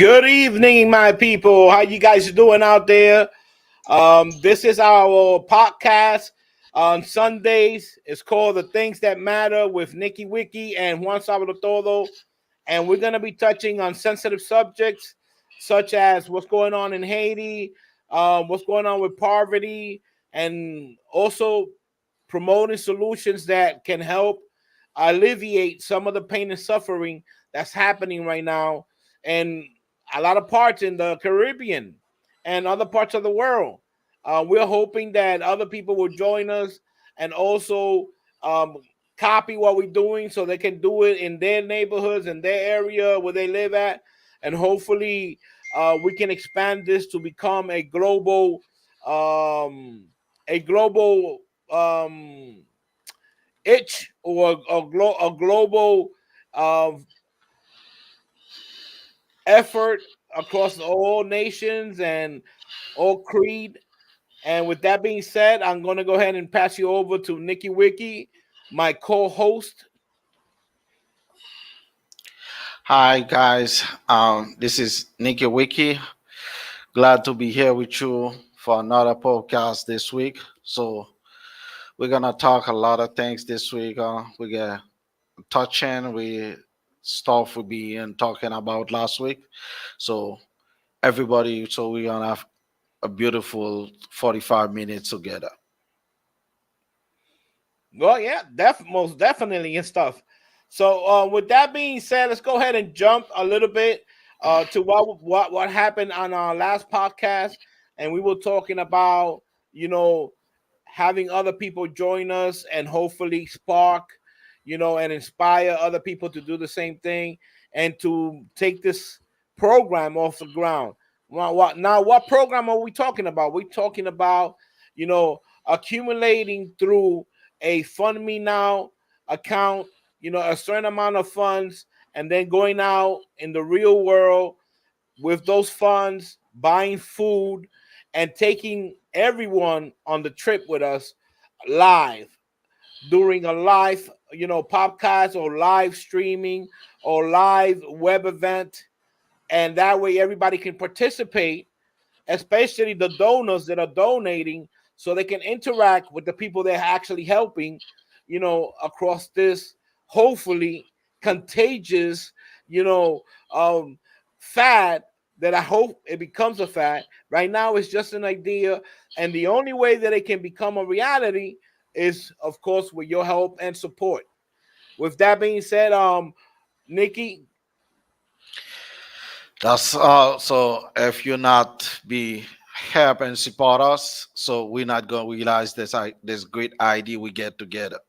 Good evening, my people. How you guys doing out there? This is our podcast on Sundays. It's called The Things That Matter with Nicky, Wicky, and Juansabelotodo. And we're going to be touching on sensitive subjects such as what's going on in Haiti, what's going on with poverty, and also promoting solutions that can help alleviate some of the pain and suffering that's happening right now and a lot of parts in the Caribbean and other parts of the world. We're hoping that other people will join us and also um, copy what we're doing so they can do it in their neighborhoods and their area where they live at. And hopefully we can expand this to become um, a global um, itch or a global uh, effort across all nations and all creed. And with that being said, I'm going to go ahead and pass you over to Nicky Wicky, my co-host. Hi guys, this is Nicky Wicky. Glad to be here with you for another podcast this week. So we're gonna talk a lot of things this week. We get touching we stuff we been talking about last week. So everybody, so we're gonna have a beautiful 45 minutes together. Well, yeah, most definitely and stuff. So, with that being said, let's go ahead and jump a little bit to what happened on our last podcast, and we were talking about you know having other people join us and hopefully spark, and inspire other people to do the same thing and to take this program off the ground. What program are we talking about? We're talking about, accumulating through a Fund Me Now account, a certain amount of funds, and then going out in the real world with those funds, buying food, and taking everyone on the trip with us live during a live, podcast or live streaming or live web event. And that way everybody can participate, especially the donors that are donating, so they can interact with the people they're actually helping, across this hopefully contagious, you know, um, fad that I hope it becomes a fad. Right now, it's just an idea, and the only way that it can become a reality is, of course, with your help and support. With that being said, Nikki, That's so if you're not be help and support us, so we're not gonna realize this great idea we get together.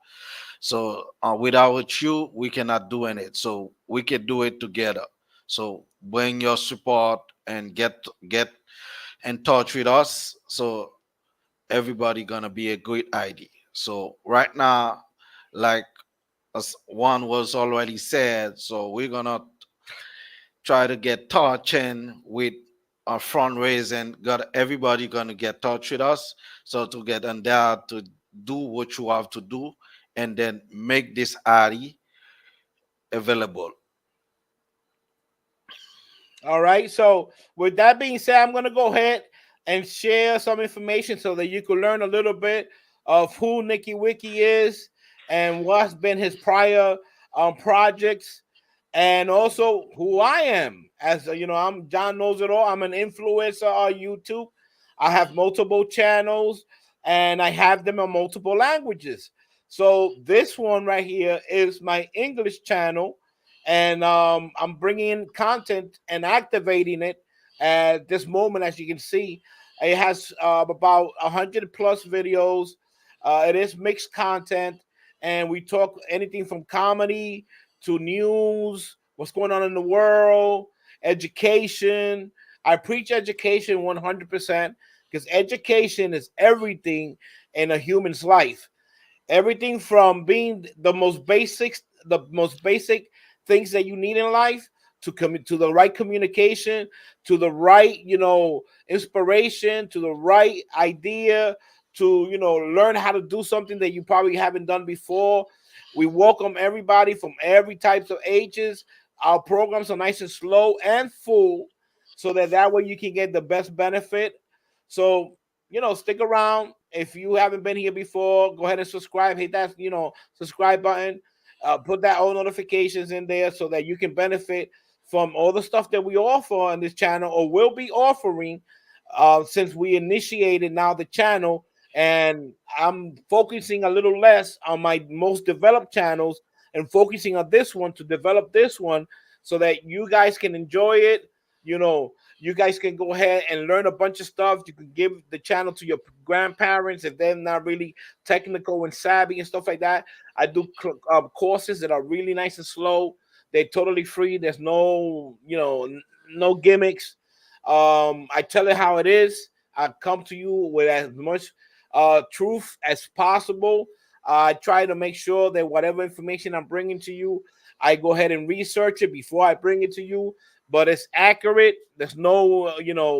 So without you, we cannot do it. So we can do it together. So bring your support and get in touch with us. So everybody gonna be a great idea. So right now, like as one was already said, so we're gonna try to get touching with our fundraising. Got everybody gonna get touch with us. So to get on there to do what you have to do and then make this ID available. all right. So, with that being said, I'm going to go ahead and share some information so that you can learn a little bit of who Nicky Wicky is and what's been his prior projects, and also who I am. As I'm John Knows It All. I'm an influencer on YouTube. I have multiple channels and I have them in multiple languages. So, this one right here is my English channel, and I'm bringing in content and activating it at this moment. As you can see, it has about 100 plus videos. It is mixed content, and we talk anything from comedy to news, what's going on in the world, education. I preach education 100% because education is everything in a human's life. Everything from being the most basic things that you need in life to the right communication, to the right inspiration, to the right idea, to learn how to do something that you probably haven't done before. We welcome everybody from every types of ages. Our programs are nice and slow and full, so that that way you can get the best benefit. So, stick around. If you haven't been here before, go ahead and subscribe. Hit that, subscribe button. Put that all notifications in there so that you can benefit from all the stuff that we offer on this channel or will be offering since we initiated now the channel. And I'm focusing a little less on my most developed channels and focusing on this one to develop this one so that you guys can enjoy it. You guys can go ahead and learn a bunch of stuff. You can give the channel to your grandparents if they're not really technical and savvy and stuff like that. I do courses that are really nice and slow. They're totally free. There's no, no gimmicks. I tell it how it is. I come to you with as much truth as possible. I try to make sure that whatever information I'm bringing to you, I go ahead and research it before I bring it to you. But it's accurate. There's no,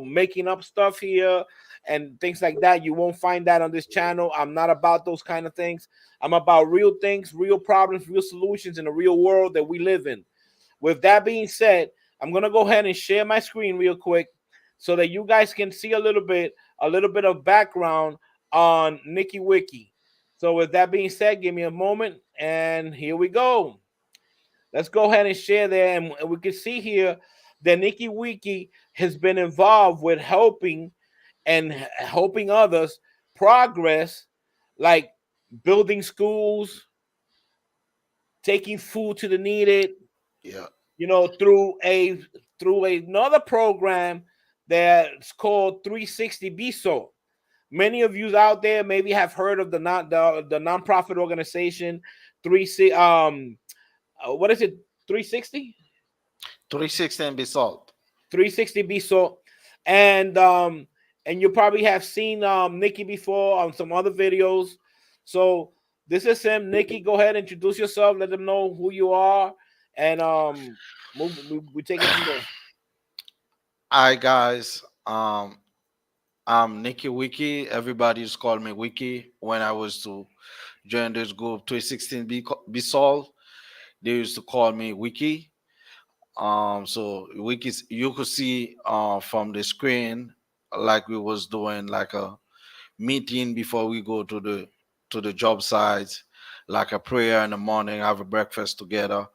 making up stuff here and things like that. You won't find that on this channel. I'm not about those kind of things. I'm about real things, real problems, real solutions in the real world that we live in. With that being said, I'm gonna go ahead and share my screen real quick so that you guys can see a little bit of background on Nicky Wicky. So with that being said, give me a moment and here we go. Let's go ahead and share there, and we can see here that Nicky Wicky has been involved with helping others progress, like building schools, taking food to the needed, Yeah. through another program that's called 360 BISO. Many of you out there maybe have heard of the nonprofit organization 3 what is it, 360 360 and be salt. 360 BISO, and you probably have seen Nicky before on some other videos. So this is him. Nicky, go ahead, introduce yourself, let them know who you are, and we take it from there. Hi guys. I'm Nicky Wiki. Everybody used to call me Wiki when I was to join this group 316 B Sol. They used to call me Wiki. So Wiki, you could see from the screen like we was doing like a meeting before we go to the job sites, like a prayer in the morning, have a breakfast together.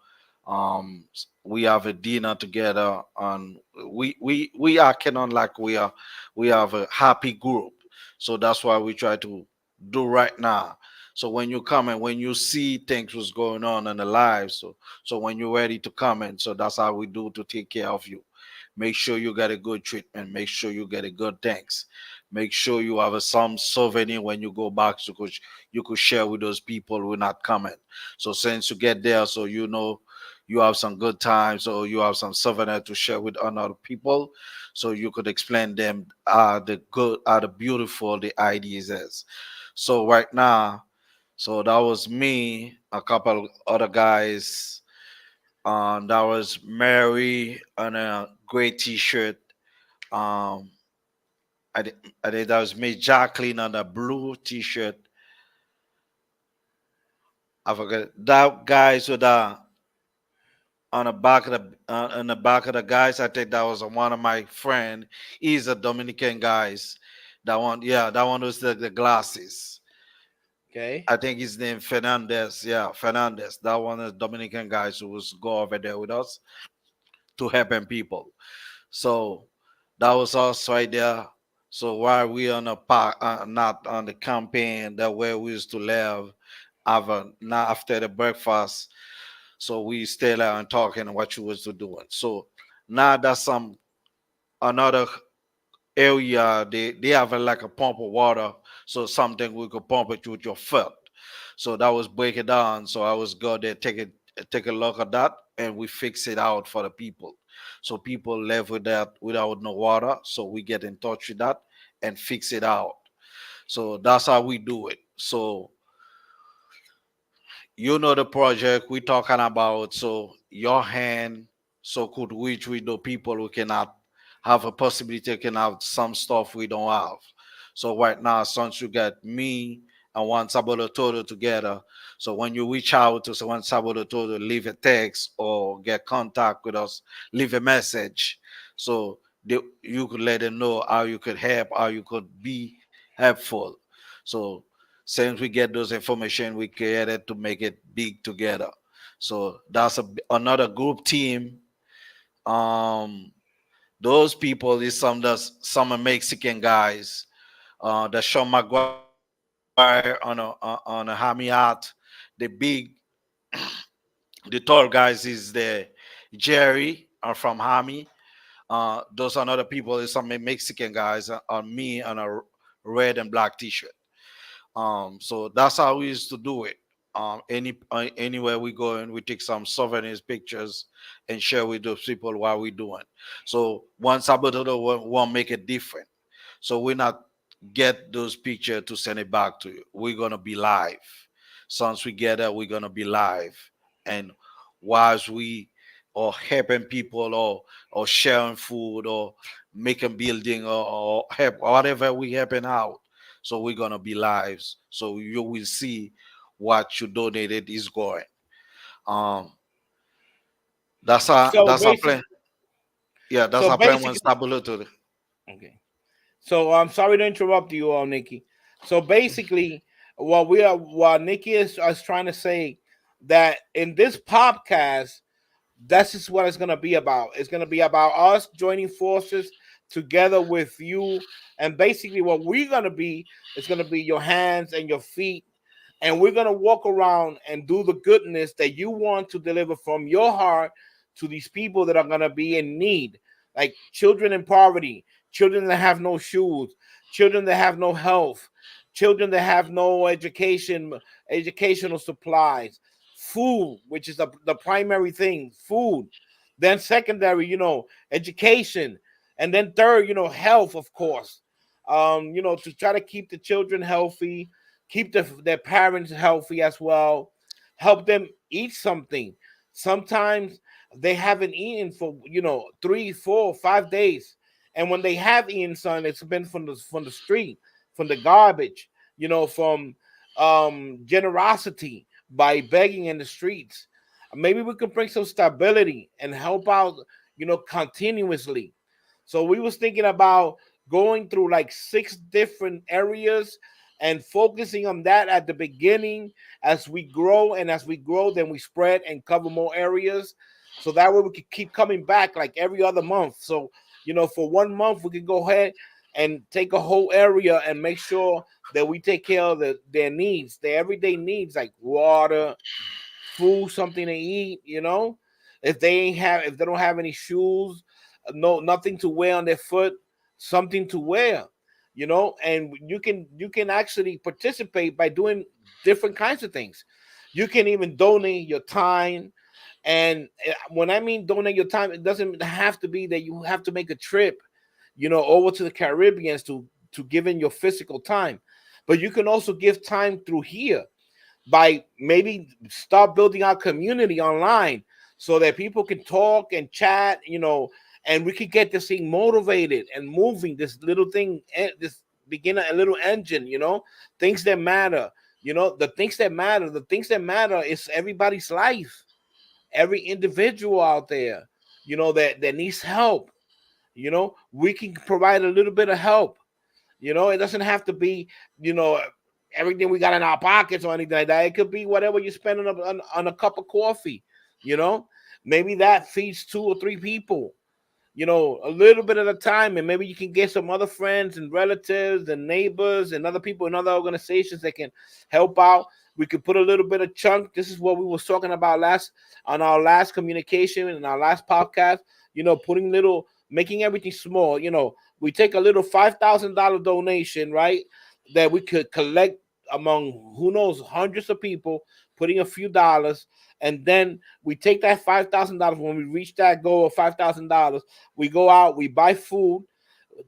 We have a dinner together, and we acting on like we have a happy group. So that's why we try to do right now. So when you come and when you see things was going on in the lives, so when you're ready to come in, so that's how we do to take care of you. Make sure you get a good treatment. Make sure you get a good thanks. Make sure you have some souvenir when you go back, so you could share with those people who are not coming. So since you get there, so you know you have some good times, or you have some souvenir to share with other people, so you could explain them the good, the beautiful the ideas is. So right now, so that was me, a couple other guys. That was Mary on a gray T-shirt. Um, I think that was me, Jacqueline on a blue T-shirt. I forget that guys with on the back of on the back of the guys. I think that was one of my friend. He's a Dominican guys. That one, yeah, that one was the glasses. Okay. I think his name Fernandez. Yeah, Fernandez. That one is Dominican guys who was go over there with us to helping people. So that was us right there. So while we on the park, not on the campaign, that where we used to live, not after the breakfast. So we stay there and talking what you was doing. So now that's some another area. They have like a pump of water, so something we could pump it with your foot. So that was break it down. So I was go there, take a look at that, and we fix it out for the people. So people live with that without no water. So we get in touch with that and fix it out. So that's how we do it. So you know the project we talking about. So your hand so could reach with the people who cannot have a possibility can have some stuff we don't have. So right now, since you got me and Juan Sabelotodo together, so when you reach out to Juan Sabelotodo, leave a text or get contact with us, leave a message. So you could let them know how you could help, how you could be helpful. So since we get those information, we created to make it big together. So that's another group team. Um, those people is some Mexican guys. The Sean McGuire on a Hami hat, the big, the tall guys is the Jerry from Hami. Those another people is some Mexican guys on me on a red and black T-shirt. So that's how we used to do it. Anywhere we go and we take some souvenirs pictures and share with those people what we're doing. So once Saboteur won't make it different. So we're not get those pictures to send it back to you. We're gonna be live. Once we get it, we're gonna be live. And whilst we or helping people or sharing food or making building or help whatever we helping out. So we're gonna be live. So you will see what you donated is going. Um So that's our basically, plan. Yeah, that's so our plan when basically, Stabilo to the okay. So I'm sorry to interrupt you, Nikki. So basically, what Nikki is trying to say that in this podcast, that's just what it's gonna be about. It's gonna be about us joining forces together with you, and basically, what we're gonna be is gonna be your hands and your feet, and we're gonna walk around and do the goodness that you want to deliver from your heart to these people that are gonna be in need, like children in poverty, children that have no shoes, children that have no health, children that have no educational supplies, food, which is the primary thing, food, then secondary, education, and then third, health, of course. To try to keep the children healthy, keep their parents healthy as well, help them eat something. Sometimes they haven't eaten for 3, 4, 5 days, and when they have eaten, son, it's been from the street, from the garbage, from generosity by begging in the streets. Maybe we could bring some stability and help out, continuously. So we was thinking about going through like 6 different areas and focusing on that at the beginning. As we grow, and as we grow, then we spread and cover more areas. So that way we could keep coming back like every other month. So, for 1 month, we can go ahead and take a whole area and make sure that we take care of their needs, their everyday needs, like water, food, something to eat. If they don't have any shoes, nothing to wear on their foot, something to wear. And you can actually participate by doing different kinds of things. You can even donate your time. And when I mean donate your time, it doesn't have to be that you have to make a trip, over to the Caribbean to give in your physical time. But you can also give time through here by maybe start building our community online so that people can talk and chat, and we can get this thing motivated and moving, this little thing, this beginner, a little engine, things that matter, the things that matter is everybody's life, every individual out there, that needs help. We can provide a little bit of help. It doesn't have to be, you know, everything we got in our pockets or anything like that. It could be whatever you spend on a cup of coffee. You know, maybe that feeds 2 or 3 people. A little bit at a time, and maybe you can get some other friends and relatives and neighbors and other people in other organizations that can help out. We could put a little bit of chunk. This is what we was talking about on our last communication in our last podcast. Putting little, making everything small. We take a little $5,000 donation, right? That we could collect among who knows hundreds of people, putting a few dollars, and then we take that $5,000 when we reach that goal of $5,000. We go out, we buy food.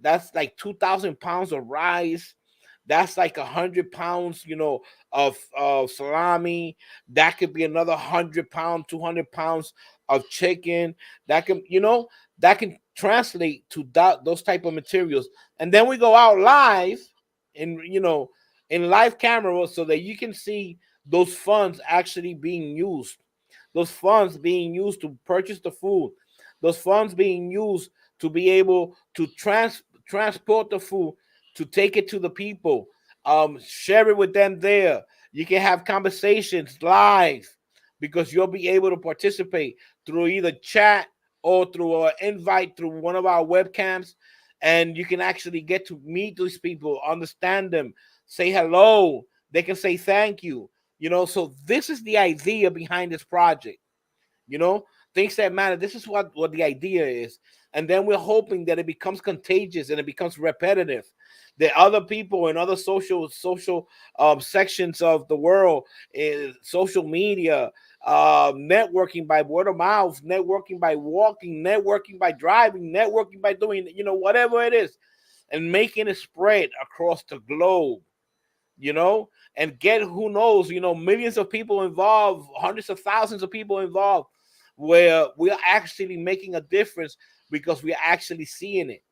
That's like 2,000 pounds of rice. That's like 100 pounds, of salami. That could be another 100 pounds, 200 pounds of chicken. That can translate to those type of materials. And then we go out live, in in live camera, so that you can see those funds actually being used. Those funds being used to purchase the food. Those funds being used to be able to transport the food, to take it to the people, share it with them there. You can have conversations live because you'll be able to participate through either chat or through an invite through one of our webcams. And you can actually get to meet these people, understand them, say hello. They can say thank you. So this is the idea behind this project. Things that matter. This is what the idea is. And then we're hoping that it becomes contagious and it becomes repetitive, that other people in other social sections of the world, social media, networking by word of mouth, networking by walking, networking by driving, networking by doing whatever it is, and making it spread across the globe, and get, who knows, millions of people involved, hundreds of thousands of people involved, where we are actually making a difference because we are actually seeing it.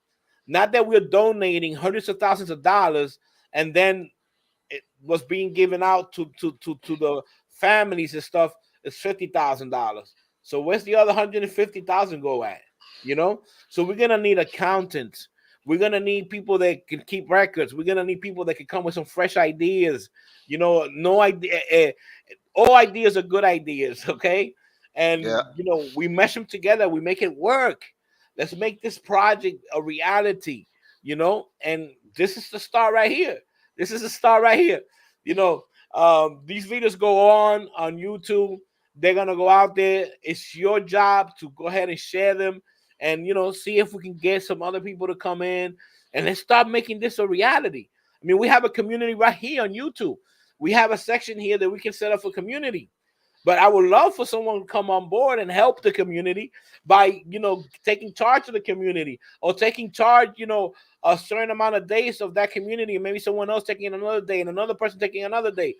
Not that we're donating hundreds of thousands of dollars and then it was being given out to the families and stuff is $50,000. So where's the other 150,000 go at? So we're gonna need accountants. We're gonna need people that can keep records. We're gonna need people that can come with some fresh ideas. No idea. All ideas are good ideas, okay? Yeah. And we mesh them together. We make it work. Let's make this project a reality. And this is the start right here. This is the start right here. You know, these videos go on YouTube. They're gonna go out there. It's your job to go ahead and share them, and see if we can get some other people to come in, and let's start making this a reality. I mean, we have a community right here on YouTube. We have a section here that we can set up for community. But I would love for someone to come on board and help the community by, taking charge of the community, or taking charge, a certain amount of days of that community, and maybe someone else taking another day and another person taking another day.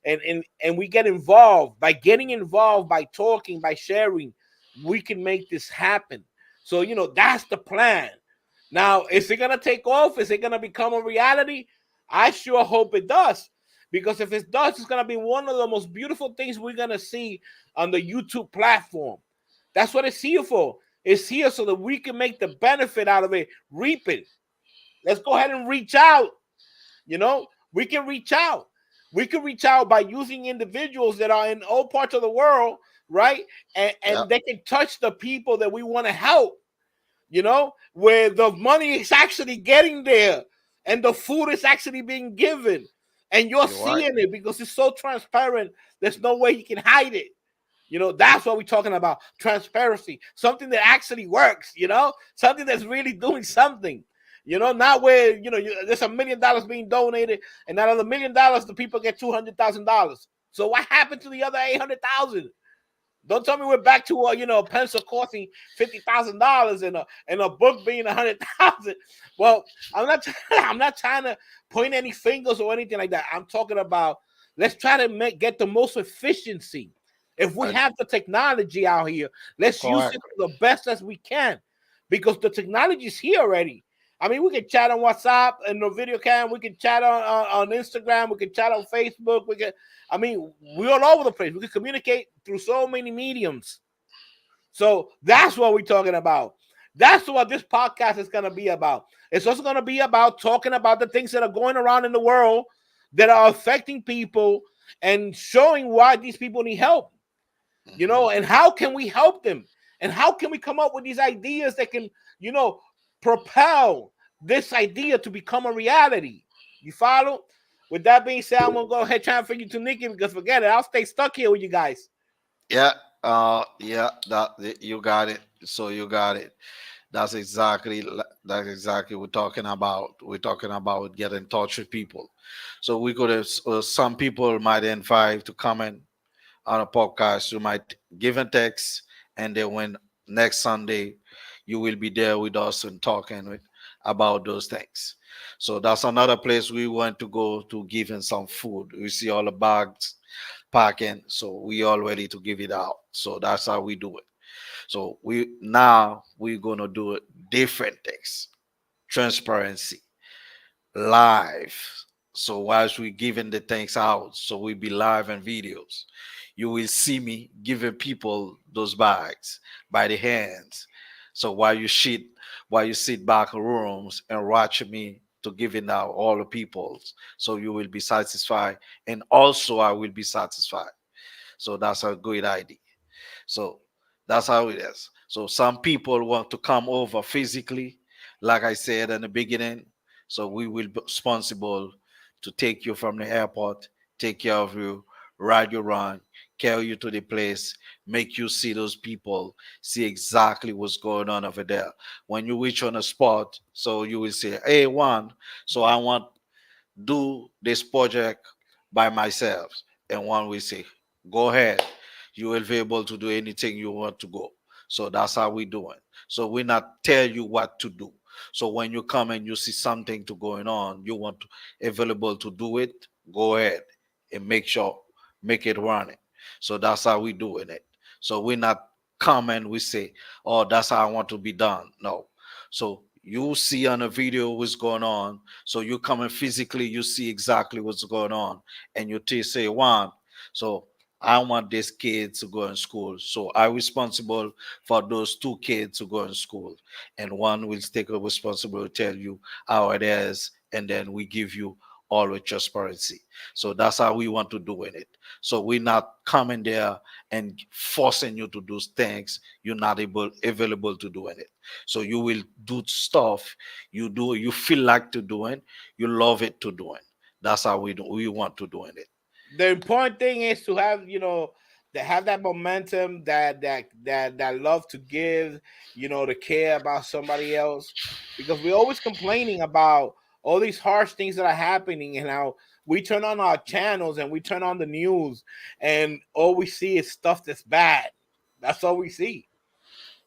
And we get involved. By getting involved, by talking, by sharing, we can make this happen. So, that's the plan. Now, is it going to take off? Is it going to become a reality? I sure hope it does. Because if it does, it's going to be one of the most beautiful things we're going to see on the YouTube platform. That's what it's here for. It's here so that we can make the benefit out of it, reap it. Let's go ahead and reach out. We can reach out. We can reach out by using individuals that are in all parts of the world, right? And, Yeah. and they can touch the people that we want to help, where the money is actually getting there and the food is actually being given. And you're You're right. seeing it because it's so transparent. There's no way you can hide it. That's what we're talking about. Transparency. Something that actually works, something that's really doing something. Not where, there's $1 million being donated, and out of the $1 million, the people get $200,000. So what happened to the other 800,000? Don't tell me we're back to a pencil costing $50,000 and a book being 100,000. Well, I'm not trying to point any fingers or anything like that. I'm talking about, let's try to get the most efficiency. If we I, have the technology out here, let's use correct. it the best as we can, because the technology is here already. I mean, we can chat on WhatsApp and the video cam. We can chat on Instagram. We can chat on Facebook. We're all over the place. We can communicate through so many mediums. So that's what we're talking about. That's what this podcast is going to be about. It's also going to be about talking about the things that are going around in the world that are affecting people and showing why these people need help, and how can we help them? And how can we come up with these ideas that can, propel this idea to become a reality? You follow? With that being said, I'm gonna go ahead and transfer you to Nicky, because forget it, I'll stay stuck here with you guys. Yeah. Yeah. You got it. So you got it. That's exactly we're talking about. We're talking about getting in touch with people. So we could have, some people might invite to comment on a podcast. You might give a text, and then when next Sunday you will be there with us and talking about those things. So that's another place we want to go, to giving some food. We see all the bags packing, so we all ready to give it out. So that's how we do it. So we're gonna do it different things. Transparency, live. So whilst we giving the things out, so we be live and videos. You will see me giving people those bags by the hands. So while you sit back in rooms and watch me to giving out all the peoples, so you will be satisfied, and also I will be satisfied. So that's a great idea. So that's how it is. So some people want to come over physically, like I said in the beginning. So we will be responsible to take you from the airport, take care of you, ride you around, carry you to the place, make you see those people, see exactly what's going on over there. When you reach on a spot, so you will say, "Hey, Juan, so I want do this project by myself." And one will say, "Go ahead. You will be able to do anything you want to go." So that's how we do it. So we not tell you what to do. So when you come and you see something to going on, you want to available to do it, go ahead and make it running. So that's how we doing it. So we not come and we say, "Oh, that's how I want to be done." No. So you see on a video what's going on. So you come and physically you see exactly what's going on, and you say, "One, so I want this kid to go in school. So I'm responsible for those two kids to go in school." And one will take a responsibility to tell you how it is, and then we give you all with transparency. So that's how we want to do it. So we're not coming there and forcing you to do things you're not able available to do it. So you will do stuff you feel like to doing, you love it to doing. That's how we want to doing it. The important thing is to have, to have that momentum, that love to give, to care about somebody else, because we're always complaining about all these harsh things that are happening, and how we turn on our channels and we turn on the news, and all we see is stuff that's bad. That's all we see,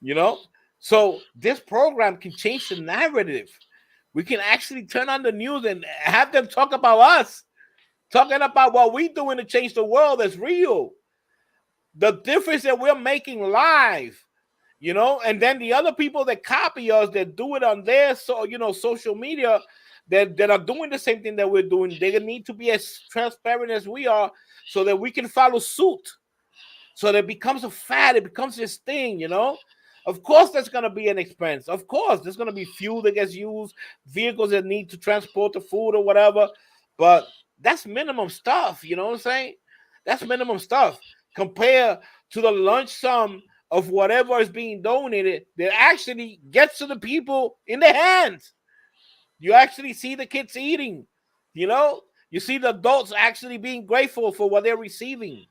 you know. So this program can change the narrative. We can actually turn on the news and have them talk about us, talking about what we're doing to change the world is real. The difference that we're making live, and then the other people that copy us, that do it on their social media, that are doing the same thing that we're doing, they need to be as transparent as we are, so that we can follow suit. So that it becomes a fad, it becomes this thing. Of course, there's going to be an expense. Of course, there's going to be fuel that gets used, vehicles that need to transport the food or whatever. But that's minimum stuff. You know what I'm saying? That's minimum stuff compared to the lunch sum of whatever is being donated that actually gets to the people in their hands. You actually see the kids eating. You know, you see the adults actually being grateful for what they're receiving.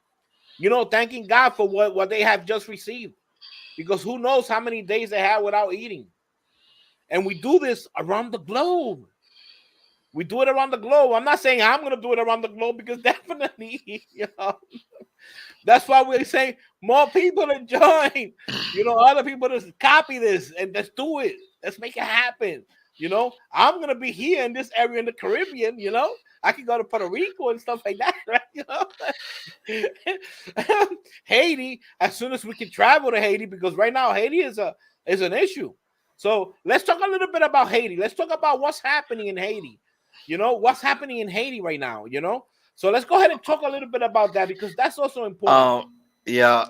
Thanking God for what they have just received. Because who knows how many days they have without eating. And we do this around the globe. We do it around the globe. I'm not saying I'm going to do it around the globe, because definitely, that's why we're saying more people to join. Other people to copy this, and let's do it. Let's make it happen. I'm going to be here in this area in the Caribbean. I can go to Puerto Rico and stuff like that, right? Haiti, as soon as we can travel to Haiti, because right now Haiti is an issue. So let's talk a little bit about Haiti. Let's talk about what's happening in Haiti. What's happening in Haiti right now. So let's go ahead and talk a little bit about that, because that's also important. Yeah.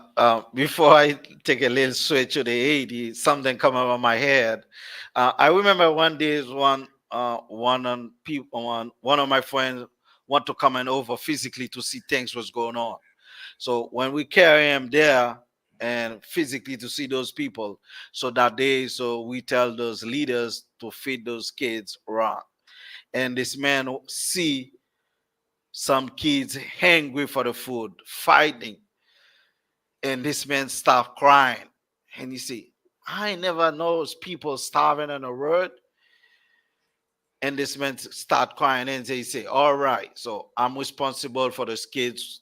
Before I take a little switch to the 80s, something come over my head. I remember one day one of my friends want to come and over physically to see things was going on. So when we carry him there and physically to see those people, so that day, so we tell those leaders to feed those kids around. And this man see some kids hungry for the food, fighting, and this man stopped crying. And he said, "I never knows people starving on the road." And this man start crying, and they say, "All right, so I'm responsible for those kids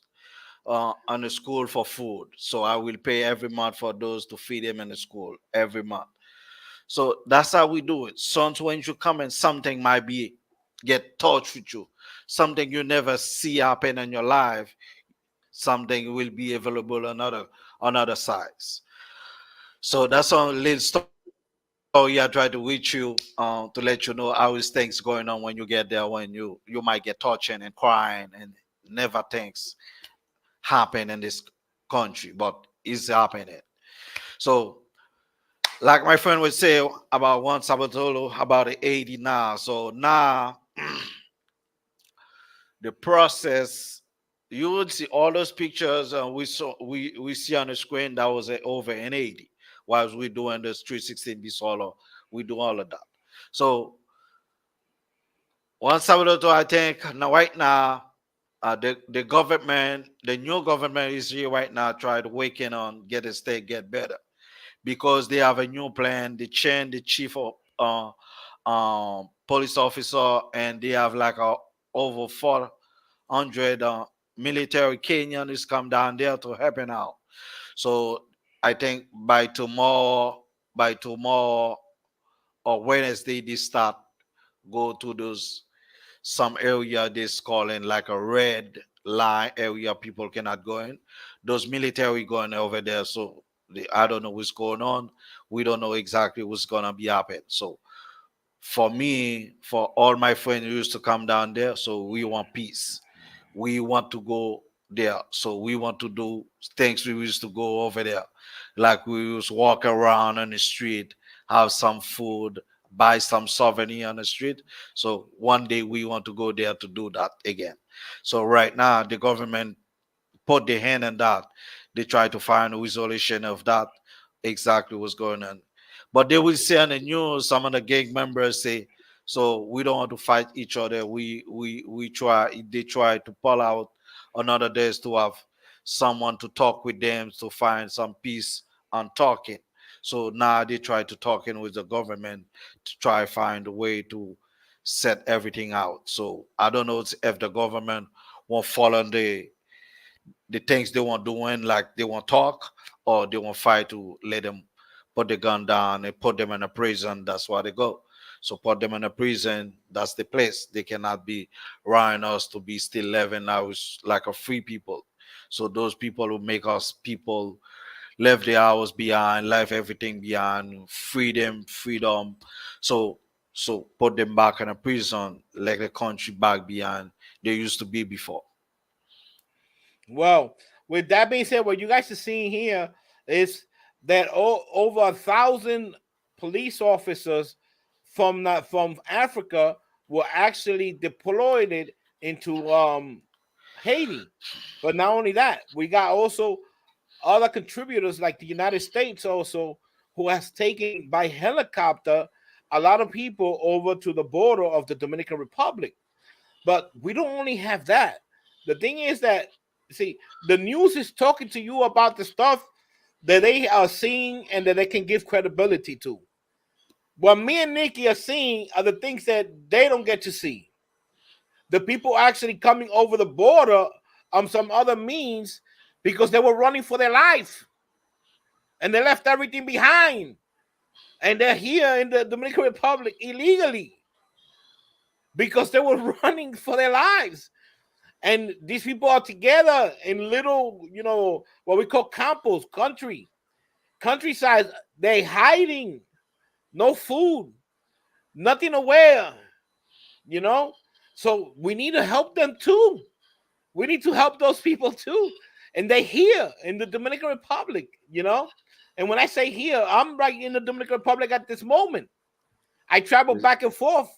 on the school for food. So I will pay every month for those to feed them in the school every month." So that's how we do it. Sometimes when you come and something might be get touched with you, something you never see happen in your life, something will be available another size. So that's a little story I try to reach you to let you know how is things going on when you get there, when you might get touching and crying and never things happen in this country, but it's happening. So Like my friend would say about one Sabatolo, about the 80 now. So now the process, you would see all those pictures we see on the screen that was over an 80. Whilst we doing this 316 B solo, we do all of that. So one Sabato, I think now right now, the government, the new government is here right now, try to waken on get the state get better because they have a new plan. They change the chief of police officer, and they have like over 400 military Kenyan is come down there to help him out. So I think by tomorrow or Wednesday, they start go to those some area this calling like a red line area people cannot go in. Those military going over there, so I don't know what's going on. We don't know exactly what's gonna be happening. So for me, for all my friends who used to come down there, so we want peace. We want to go there. So we want to do things we used to go over there. Like we used to walk around on the street, have some food, buy some souvenir on the street. So one day we want to go there to do that again. So right now the government put their hand on that. They try to find a resolution of that, exactly what's going on. But they will say on the news, some of the gang members say, so we don't want to fight each other. We try they try to pull out another days to have someone to talk with them to find some peace on talking. So now they try to talking with the government to try find a way to set everything out. So I don't know if the government won't follow the things they want doing, like they want talk or they want fight to let them put the gun down and put them in a prison. That's why they go. So put them in a prison. That's the place. They cannot be allowing us to be still living as like a free people. So those people who make us people left their hours behind, left everything behind, freedom. So put them back in a prison, like the country back behind they used to be before. Well, with that being said, what you guys are seeing here is that over 1,000 police officers from Africa were actually deployed into Haiti. But not only that, we got also other contributors like the United States also, who has taken by helicopter a lot of people over to the border of the Dominican Republic. But we don't only have that. The thing is that, see, the news is talking to you about the stuff that they are seeing and that they can give credibility to. What me and Nicky are seeing are the things that they don't get to see. The people actually coming over the border on some other means because they were running for their life and they left everything behind and they're here in the Dominican Republic illegally because they were running for their lives. And these people are together in little, what we call campos, countryside. They hiding, no food, nothing to wear, you know. So we need to help them too. We need to help those people too. And they here in the Dominican Republic, And when I say here, I'm right in the Dominican Republic at this moment. I travel back and forth,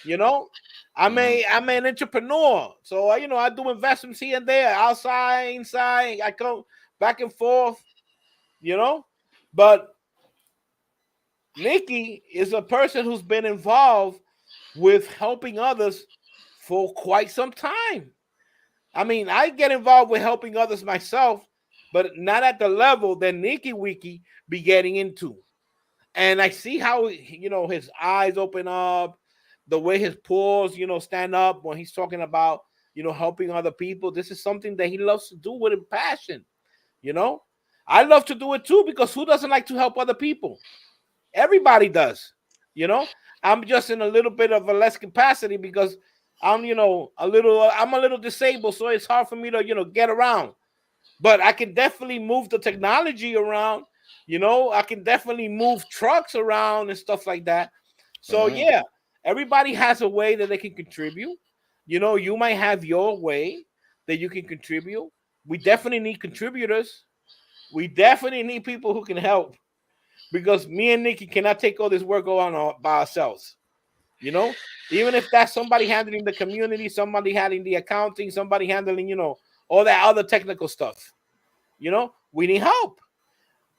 you know. Mhm. I'm an entrepreneur, so I do investments here and there, outside, inside. I go back and forth, you know. But Nicky is a person who's been involved with helping others for quite some time. I mean, I get involved with helping others myself, but not at the level that Nicky Wicky be getting into. And I see how his eyes open up, the way his paws stand up when he's talking about helping other people. This is something that he loves to do with a passion. You know, I love to do it too because who doesn't like to help other people? Everybody does. You know, I'm just in a little bit of a less capacity because I'm a little disabled, so it's hard for me to get around. But I can definitely move the technology around. I can definitely move trucks around and stuff like that. So Mhm. yeah, everybody has a way that they can contribute. You might have your way that you can contribute. We definitely need contributors. We definitely need people who can help because me and Nicky cannot take all this work on by ourselves. You know, even if that's somebody handling the community, somebody handling the accounting, somebody handling, all that other technical stuff. We need help.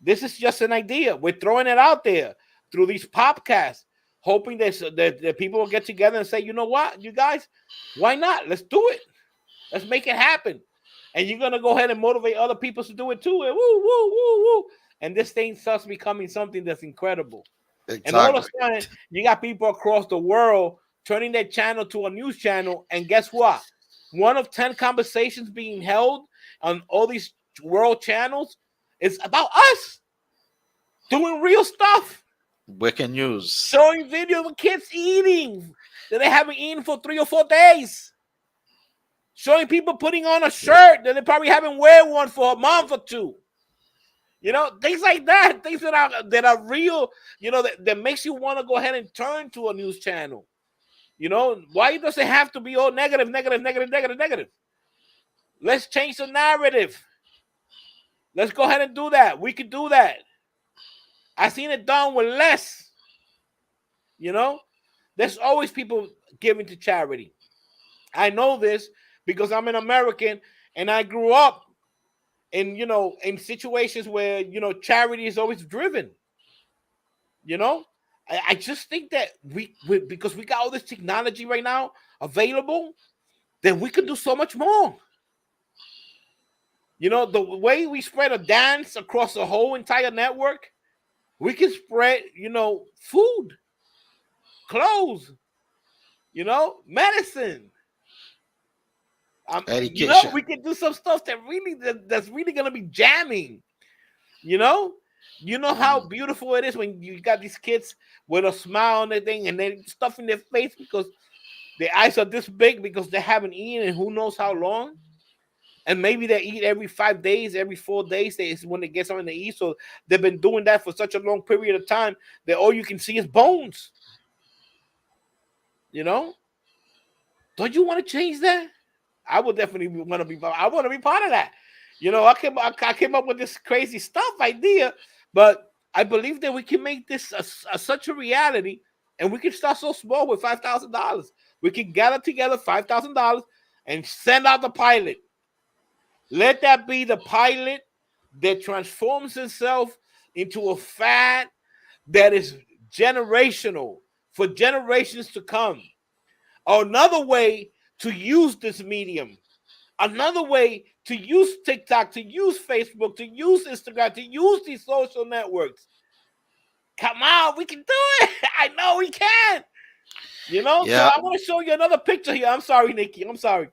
This is just an idea. We're throwing it out there through these podcasts, hoping that people will get together and say, you know what, you guys, why not? Let's do it. Let's make it happen. And you're going to go ahead and motivate other people to do it too. And woo, woo, woo, woo. And this thing starts becoming something that's incredible. Exactly. And all of a sudden, you got people across the world turning their channel to a news channel. And guess what? 1 of 10 conversations being held on all these world channels is about us doing real stuff. Breaking news. Showing videos of kids eating that they haven't eaten for 3 or 4 days. Showing people putting on a shirt that they probably haven't worn one for a month or 2. Things like that. Things that are real, that makes you want to go ahead and turn to a news channel. Why does it have to be all negative, negative, negative, negative, negative? Let's change the narrative. Let's go ahead and do that. We could do that. I've seen it done with less. There's always people giving to charity. I know this because I'm an American and I grew up in situations where charity is always driven. I just think that we because we got all this technology right now available, that we can do so much more. The way we spread a dance across the whole entire network, we can spread food, clothes, medicine. Education. We can do some stuff that's really gonna be jamming. How beautiful it is when you got these kids with a smile on their thing and then stuff in their face because their eyes are this big because they haven't eaten in who knows how long. And maybe they eat every 5 days, every 4 days is when they get something to eat. So they've been doing that for such a long period of time that all you can see is bones. Don't you want to change that? I would definitely want to be. I want to be part of that. I came up with this crazy stuff idea, but I believe that we can make this such a reality, and we can start so small with $5,000. We can gather together $5,000 and send out the pilot. Let that be the pilot that transforms itself into a fad that is generational for generations to come. Another way to use this medium. Another way to use TikTok, to use Facebook, to use Instagram, to use these social networks. Come on, we can do it. I know we can. So I want to show you another picture here. I'm sorry, Nicky. I'm sorry.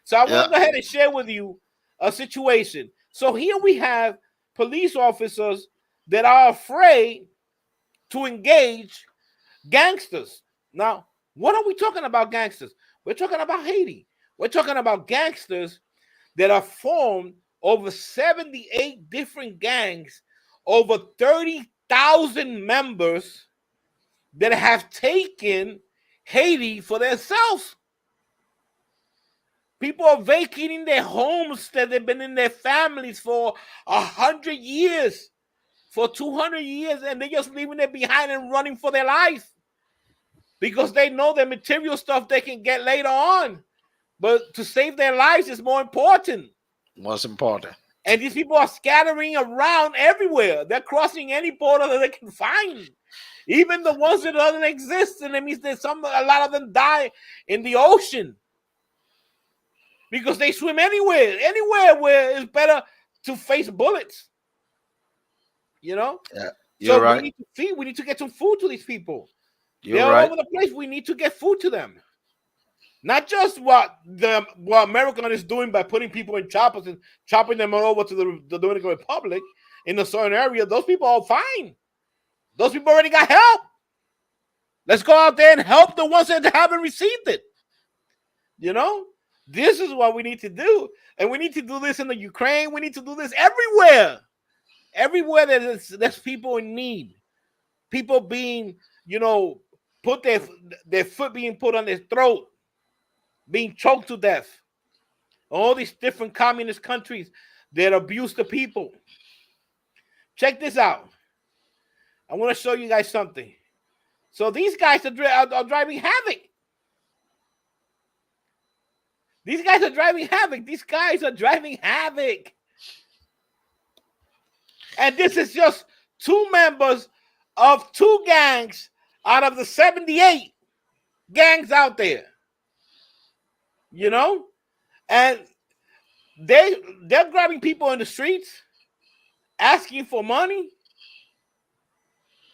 So I want to go ahead and share with you a situation. So here we have police officers that are afraid to engage gangsters. Now, what are we talking about gangsters? We're talking about Haiti. We're talking about gangsters that are formed over 78 different gangs, over 30,000 members that have taken Haiti for themselves. People are vacating their homes that they've been in their families for 100 years, for 200 years, and they're just leaving it behind and running for their life because they know the material stuff they can get later on. But to save their lives is more important. Most important. And these people are scattering around everywhere. They're crossing any border that they can find. Even the ones that doesn't exist. And it means that a lot of them die in the ocean. Because they swim anywhere where it's better to face bullets. Yeah, so right. We need to feed. We need to get some food to these people. They're all right. over the place. We need to get food to them. Not just what America is doing by putting people in choppers and chopping them over to the Dominican Republic in a certain area. Those people are fine. Those people already got help. Let's go out there and help the ones that haven't received it. This is what we need to do. And we need to do this in the Ukraine. We need to do this everywhere. Everywhere there's people in need. People being, put their foot being put on their throat. Being choked to death. All these different communist countries that abuse the people. Check this out. I want to show you guys something. So these guys are driving havoc. These guys are driving havoc. These guys are driving havoc. And this is just two members of two gangs out of the 78 gangs out there. You know? And they're grabbing people in the streets, asking for money.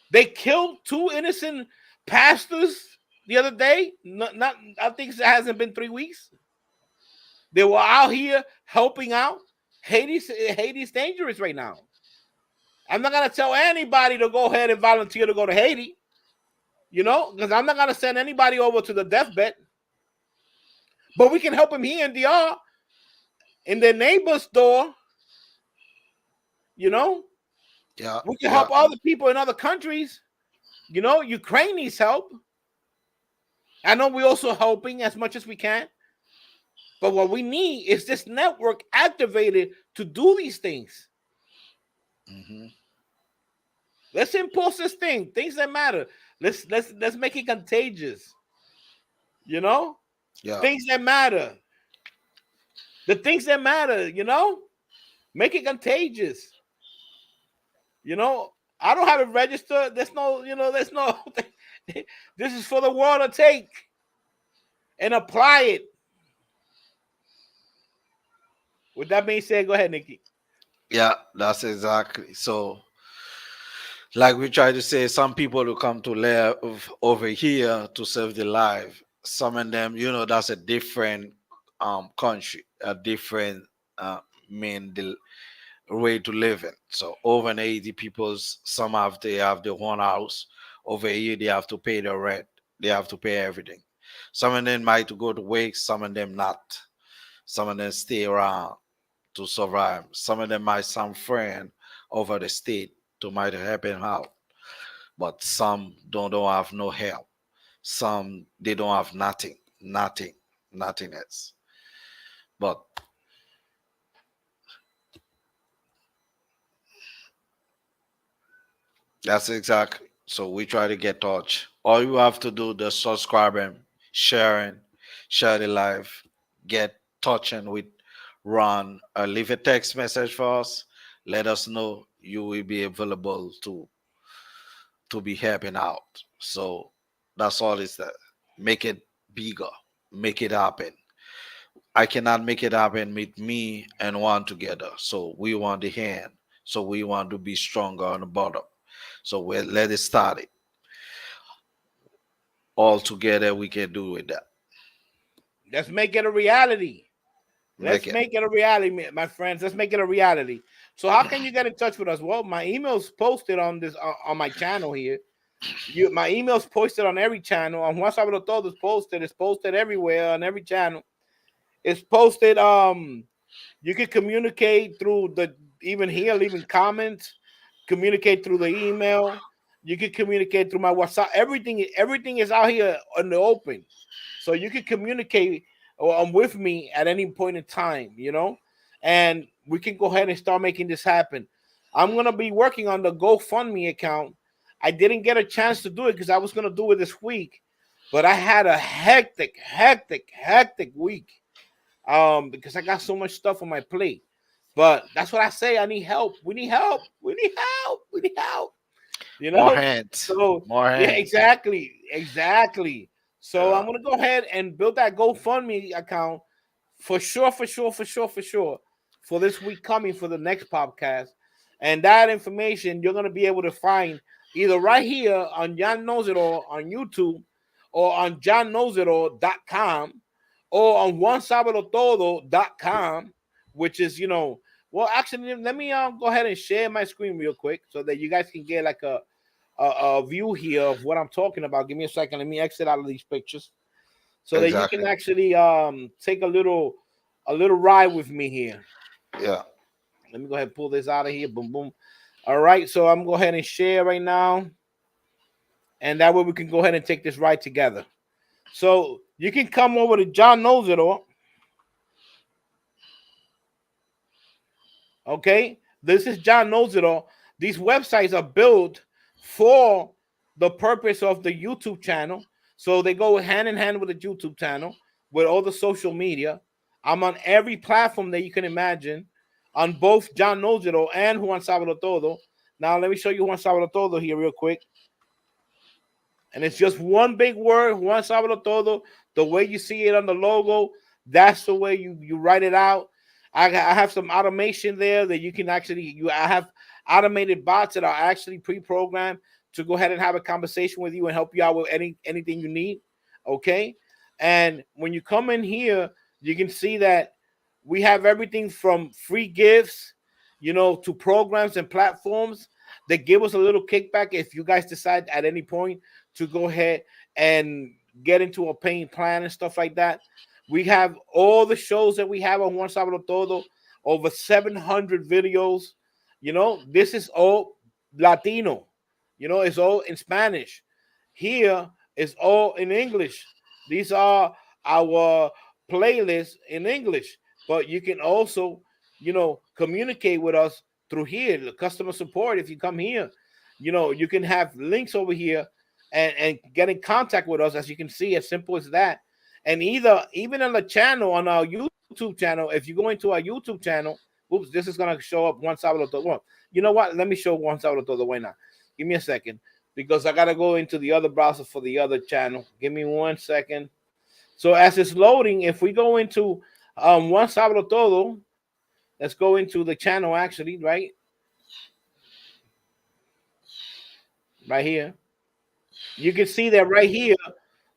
They killed two innocent pastors the other day. Not I think it hasn't been 3 weeks. They were out here helping out. Haiti's dangerous right now. I'm not gonna tell anybody to go ahead and volunteer to go to Haiti, you know, because I'm not gonna send anybody over to the deathbed. But we can help them here in DR, in their neighbor's door. You know, Yeah, we can yeah. help other people in other countries. You know, Ukraine needs help. I know we're also helping as much as we can. But what we need is this network activated to do these things. Mm-hmm. Let's impulse this thing. Things that matter. Let's make it contagious. You know, Yeah. things that matter. The things that matter. You know, make it contagious. You know, I don't have it registered. There's no. There's no. This is for the world to take and apply it. With that being said, go ahead, Nicky. Yeah, that's exactly. So, like we try to say, some people who come to live over here to serve the life, some of them, that's a different country, a different mean the way to live in. So over in 80 people's, they have their own house. Over here they have to pay the rent. They have to pay everything. Some of them might go to work, some of them not. Some of them stay around to survive. Some of them might some friend over the state to might help him out. But some don't have no help. Some they don't have nothing else. But that's exactly. So we try to get touch. All you have to do is subscribing, sharing, share the live, get touching with Ron. Leave a text message for us. Let us know you will be available to be helping out. So that's all is that. Make it bigger. Make it happen. I cannot make it happen with me and one together. So we want the hand. So we want to be stronger on the bottom. So let it start it. All together we can do with that. Let's make it a reality. Let's Make it. make it a reality, my friends. Let's make it a reality. So, how can you get in touch with us? Well, my email's posted on this on my channel here. My email's posted on every channel. On Juan Sabelotodo is posted. It's posted everywhere on every channel. It's posted. You can communicate through even here, leaving comments. Communicate through the email. You can communicate through my WhatsApp. Everything is out here in the open, so you can communicate with me at any point in time. And we can go ahead and start making this happen. I'm gonna be working on the GoFundMe account. I didn't get a chance to do it because I was gonna do it this week, but I had a hectic week. Because I got so much stuff on my plate. But that's what I say. I need help. We need help. We need help. We need help. More hands. So More yeah, hands. exactly. So Yeah. I'm gonna go ahead and build that GoFundMe account for sure for this week coming for the next podcast. And that information you're gonna be able to find either right here on John Knows It All on YouTube or on johnknowsitall.com or on juansabelotodo.com, which is, well, actually, let me go ahead and share my screen real quick so that you guys can get like a view here of what I'm talking about. Give me a second. Let me exit out of these pictures so that you Exactly. can actually take a little ride with me here. Yeah. Let me go ahead and pull this out of here. Boom, boom. All right, so I'm going to go ahead and share right now. And that way we can go ahead and take this ride together. So you can come over to John Knows It All. Okay, this is John Knows It All. These websites are built for the purpose of the YouTube channel. So they go hand in hand with the YouTube channel, with all the social media. I'm on every platform that you can imagine, on both John Knows It All and Juan Sabelo Todo. Now let me show you Juan Sabelo Todo here real quick. And it's just one big word, Juan Sabelo Todo. The way you see it on the logo, that's the way you write it out. I have some automation there that you can actually, I have automated bots that are actually pre-programmed to go ahead and have a conversation with you and help you out with anything you need. Okay. And when you come in here, you can see that we have everything from free gifts, to programs and platforms that give us a little kickback if you guys decide at any point to go ahead and get into a paying plan and stuff like that. We have all the shows that we have on Juan Sabelo Todo, over 700 videos. This is all Latino. It's all in Spanish. Here is all in English. These are our playlists in English, but you can also, communicate with us through here, the customer support. If you come here, you can have links over here and get in contact with us, as you can see, as simple as that. And even on the channel, on our YouTube channel, if you go into our YouTube channel, oops, this is gonna show up Juan Sabelo Todo. Well, you know what? Let me show Juan Sabelo Todo. Why not? Give me a second, because I gotta go into the other browser for the other channel. Give me 1 second. So as it's loading, if we go into Juan Sabelo Todo, let's go into the channel actually, right here. You can see that right here,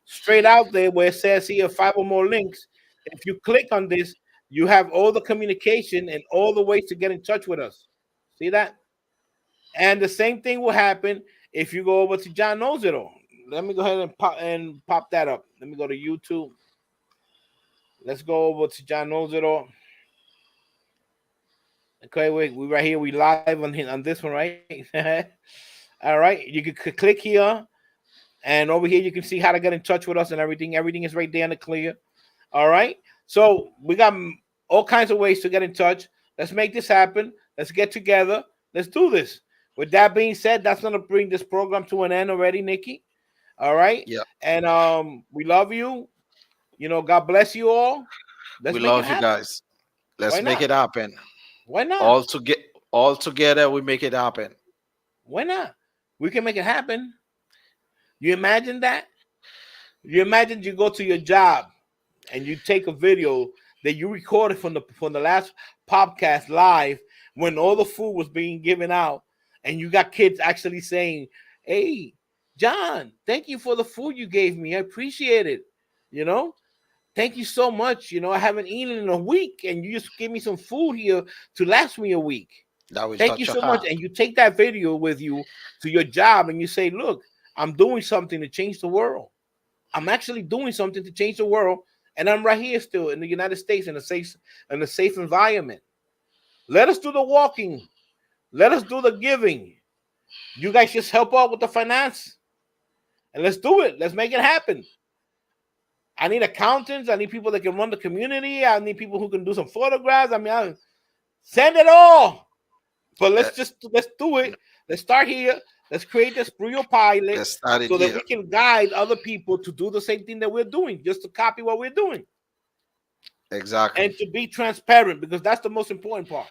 straight out there where it says here 5 or more links. If you click on this, you have all the communication and all the ways to get in touch with us. See that? And the same thing will happen if you go over to John Knows It All. Let me go ahead and pop that up. Let me go to YouTube. Let's go over to John Knows It All. Okay, we right here. We live on this one, right? All right. You can click here, and over here you can see how to get in touch with us and everything. Everything is right there in the clear. All right. So we got all kinds of ways to get in touch. Let's make this happen. Let's get together. Let's do this. With that being said, that's going to bring this program to an end already, Nicky. All right. Yeah. And we love you. God bless you all. Let's We make it love you happen. guys. Let's Why make not? it happen. Why not? All together we make it happen. Why not? We can make it happen. You imagine that? You imagine you go to your job and you take a video that you recorded from the last podcast live when all the food was being given out, and you got kids actually saying, "Hey, John, thank you for the food you gave me. I appreciate it. Thank you so much. I haven't eaten in a week, and you just gave me some food here to last me a week. That will Thank you touch your so much." heart. And you take that video with you to your job and you say, "Look, I'm doing something to change the world. I'm actually doing something to change the world, and I'm right here still in the United States in a safe environment. Let us do the walking. Let us do the giving. You guys just help out with the finance, and let's do it. Let's make it happen. I need accountants. I need people that can run the community. I need people who can do some photographs. Send it all. But let's do it. Let's start here. Let's create this real pilot Let's start it so that here. we can guide other people to do the same thing that we're doing, just to copy what we're doing. Exactly. And to be transparent, because that's the most important part.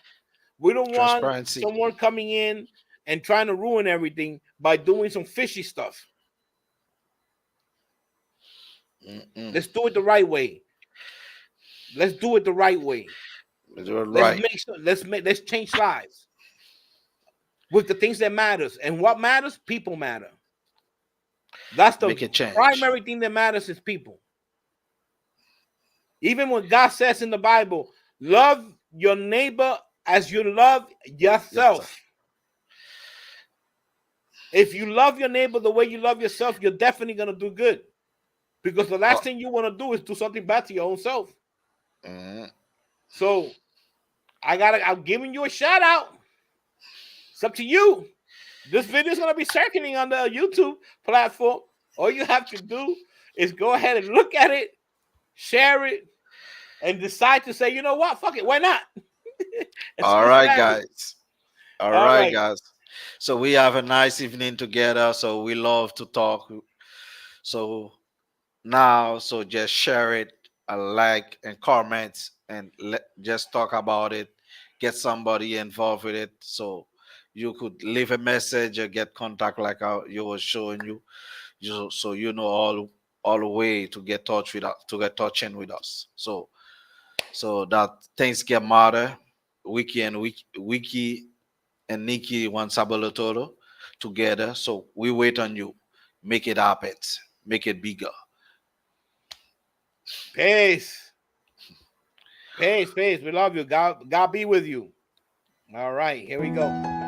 We don't want Transparency. someone coming in and trying to ruin everything by doing some fishy stuff. Mm-mm. Let's do it the right way. Let's do it the right way. Right. Let's change lives with the things that matters. And what matters? People matter. That's the Make a change. primary thing that matters is people. Even when God says in the Bible, love your neighbor as you love yourself. If you love your neighbor the way you love yourself, you're definitely going to do good. Because the last thing you want to do is do something bad to your own self. So I'm giving you a shout out. It's up to you. This video is going to be circulating on the YouTube platform. All you have to do is go ahead and look at it, share it, and decide to say, you know what? Fuck it. Why not? All right, guys. All right, guys. So we have a nice evening together. So we love to talk. So now, so just share it, like and comment, and just talk about it. Get somebody involved with it. So you could leave a message or get contact like you was showing you. So you know all the way to get touch with us, to get touching with us. So that things get matter. Wiki and Nicky Juansabelotodo together. So we wait on you. Make it happen. Make it bigger. Peace. Peace. Peace. We love you. God be with you. All right. Here we go.